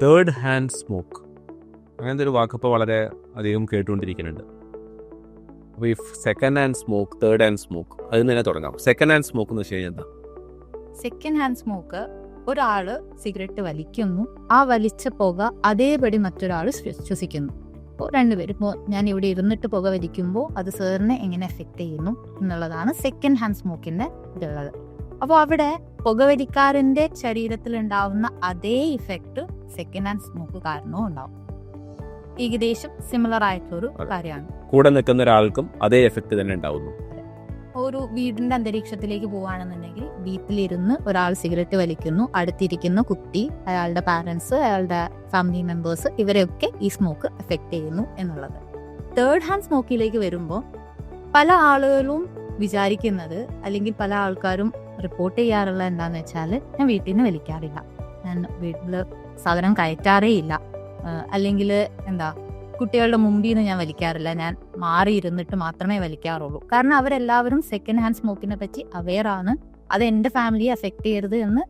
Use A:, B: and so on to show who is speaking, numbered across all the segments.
A: Third hand smoke, അങ്ങനത്തെ ഒരു വാക്കിപ്പോൾ വളരെ അധികം കേട്ടുകൊണ്ടിരിക്കുന്നുണ്ട്. അപ്പോൾ ഈ second hand smoke, third hand smoke, അതിൽ നിന്ന് തന്നെ തുടങ്ങാം. സെക്കൻഡ് ഹാൻഡ് സ്മോക്ക് എന്ന് വെച്ച് കഴിഞ്ഞാൽ എന്താ?
B: സെക്കൻഡ് ഹാൻഡ് സ്മോക്ക്, ഒരാള് സിഗരറ്റ് വലിക്കുന്നു, ആ വലിച്ച പുക അതേപടി മറ്റൊരാൾ ശ്വസിക്കുന്നു. അപ്പോൾ രണ്ടുപേരും, ഇപ്പോൾ ഞാൻ ഇവിടെ ഇരുന്നിട്ട് പുക വലിക്കുമ്പോൾ അത് സാറിനെ എങ്ങനെ എഫക്റ്റ് ചെയ്യുന്നു എന്നുള്ളതാണ് സെക്കൻഡ് ഹാൻഡ് സ്മോക്കിന്റെ ഇതുള്ളത്. അപ്പോൾ അവിടെ പുകവലിക്കാരന്റെ ശരീരത്തിൽ ഉണ്ടാവുന്ന അതേ ഇഫക്റ്റ് സെക്കൻഡ് ഹാൻഡ് സ്മോക്ക് കാരണവും ഉണ്ടാവും. ഏകദേശം സിമിലർ ആയിട്ടുള്ളൊരു കാര്യമാണ്.
A: കൂടെ നിൽക്കുന്ന ഒരാൾക്കും അതേ എഫക്റ്റ് തന്നെ ഉണ്ടാവുന്നു.
B: ഒരു വീടിന്റെ അന്തരീക്ഷത്തിലേക്ക് പോവുകയാണെന്നുണ്ടെങ്കിൽ വീട്ടിലിരുന്ന് ഒരാൾ സിഗരറ്റ് വലിക്കുന്നു, അടുത്തിരിക്കുന്ന കുട്ടി, അയാളുടെ പാരൻസ്, അയാളുടെ ഫാമിലി മെമ്പേഴ്സ്, ഇവരെയൊക്കെ ഈ സ്മോക്ക് എഫക്റ്റ് ചെയ്യുന്നു എന്നുള്ളത്. തേർഡ് ഹാൻഡ് സ്മോക്കിലേക്ക് വരുമ്പോൾ പല ആളുകളും വിചാരിക്കുന്നത്, അല്ലെങ്കിൽ പല ആൾക്കാരും റിപ്പോർട്ട് ചെയ്യാറുള്ള എന്താണെന്ന് വെച്ചാൽ, ഞാൻ വീട്ടിൽ നിന്ന് വലിക്കാറില്ല, ഞാൻ വീട്ടിൽ സാധനം കയറ്റാറേ ഇല്ല, അല്ലെങ്കിൽ കുട്ടികളുടെ മുമ്പിൽ നിന്ന് ഞാൻ വലിക്കാറില്ല, ഞാൻ മാറിയിരുന്നിട്ട് മാത്രമേ വലിക്കാറുള്ളൂ. കാരണം അവരെല്ലാവരും സെക്കൻഡ് ഹാൻഡ് സ്മോക്കിനെ പറ്റി അവെയറാണ്, അത് എൻ്റെ ഫാമിലിയെ എഫക്റ്റ് ചെയ്യരുത് എന്ന്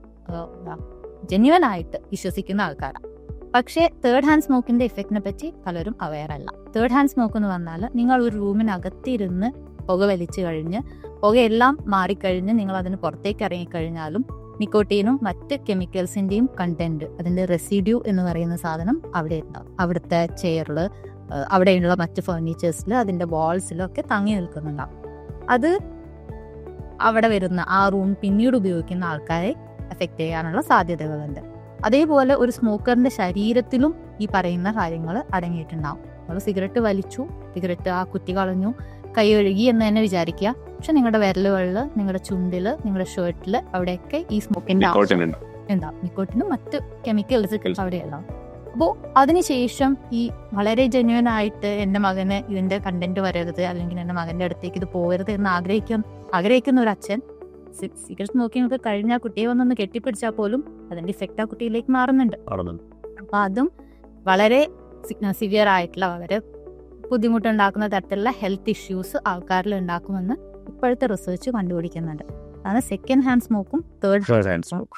B: ജെന്യുവൻ ആയിട്ട് വിശ്വസിക്കുന്ന ആൾക്കാരാണ്. പക്ഷേ തേർഡ് ഹാൻഡ് സ്മോക്കിന്റെ എഫക്റ്റിനെ പറ്റി പലരും അവെയർ അല്ല. തേർഡ് ഹാൻഡ് സ്മോക്ക് എന്ന് പറഞ്ഞാൽ, നിങ്ങൾ ഒരു റൂമിനകത്തിരുന്ന് പുക വലിച്ചു കഴിഞ്ഞ് പുകയെല്ലാം മാറിക്കഴിഞ്ഞ് നിങ്ങൾ അതിന് പുറത്തേക്ക് ഇറങ്ങിക്കഴിഞ്ഞാലും നിക്കോട്ടീനും മറ്റ് കെമിക്കൽസിന്റെയും കണ്ടന്റ്, അതിന്റെ റെസിഡ്യൂ എന്ന് പറയുന്ന സാധനം അവിടെ ഉണ്ടാവും. അവിടുത്തെ ചെയറിൽ, അവിടെയുള്ള മറ്റ് ഫർണിച്ചേഴ്സിൽ, അതിന്റെ വാൾസിലൊക്കെ തങ്ങി നിൽക്കുന്നുണ്ടാവും. അത് അവിടെ വരുന്ന ആ റൂം പിന്നീട് ഉപയോഗിക്കുന്ന ആൾക്കാരെ എഫക്റ്റ് ചെയ്യാനുള്ള സാധ്യതകളുണ്ട്. അതേപോലെ ഒരു സ്മോക്കറിന്റെ ശരീരത്തിലും ഈ പറയുന്ന കാര്യങ്ങൾ അടങ്ങിയിട്ടുണ്ടാവും. നമ്മൾ സിഗരറ്റ് വലിച്ചു, സിഗരറ്റ് ആ കുറ്റി കളഞ്ഞു, കൈ കഴുകി എന്ന് തന്നെ വിചാരിക്കുക. പക്ഷെ നിങ്ങളുടെ വിരലുകളിൽ, നിങ്ങളുടെ ചുണ്ടില്, നിങ്ങളുടെ ഷർട്ടില് അവിടെയൊക്കെ ഈ സ്മോക്കിന്റെ എന്താ നിക്കോട്ടിനും മറ്റ് കെമിക്കൽസ് അവിടെയുണ്ടാവും. അപ്പോൾ അതിനുശേഷം ഈ വളരെ ജെന്യുവൻ ആയിട്ട് എൻ്റെ മകന് ഇതിന്റെ കണ്ടന്റ് വരരുത്, അല്ലെങ്കിൽ എൻ്റെ മകന്റെ അടുത്തേക്ക് ഇത് പോകരുത് എന്ന് ആഗ്രഹിക്കുന്ന ഒരു അച്ഛൻ സിഗരറ്റ് സ്മോക്കിംഗ് കഴിഞ്ഞാൽ കുട്ടിയെ വന്നൊന്ന് കെട്ടിപ്പിടിച്ചാൽ പോലും അതിന്റെ ഇഫക്റ്റ് ആ കുട്ടിയിലേക്ക് മാറുന്നുണ്ട്. അപ്പൊ അതും വളരെ സിവിയർ ആയിട്ടുള്ള, വളരെ ബുദ്ധിമുട്ടുണ്ടാക്കുന്ന തരത്തിലുള്ള ഹെൽത്ത് ഇഷ്യൂസ് ആൾക്കാരിൽ ഉണ്ടാക്കുമെന്ന് ഇപ്പോഴത്തെ റിസർച്ച് കണ്ടുപിടിക്കുന്നുണ്ട്. അതാണ് സെക്കൻഡ് ഹാൻഡ് സ്മോക്കും തേർഡ് ഹാൻഡ് സ്മോക്കും.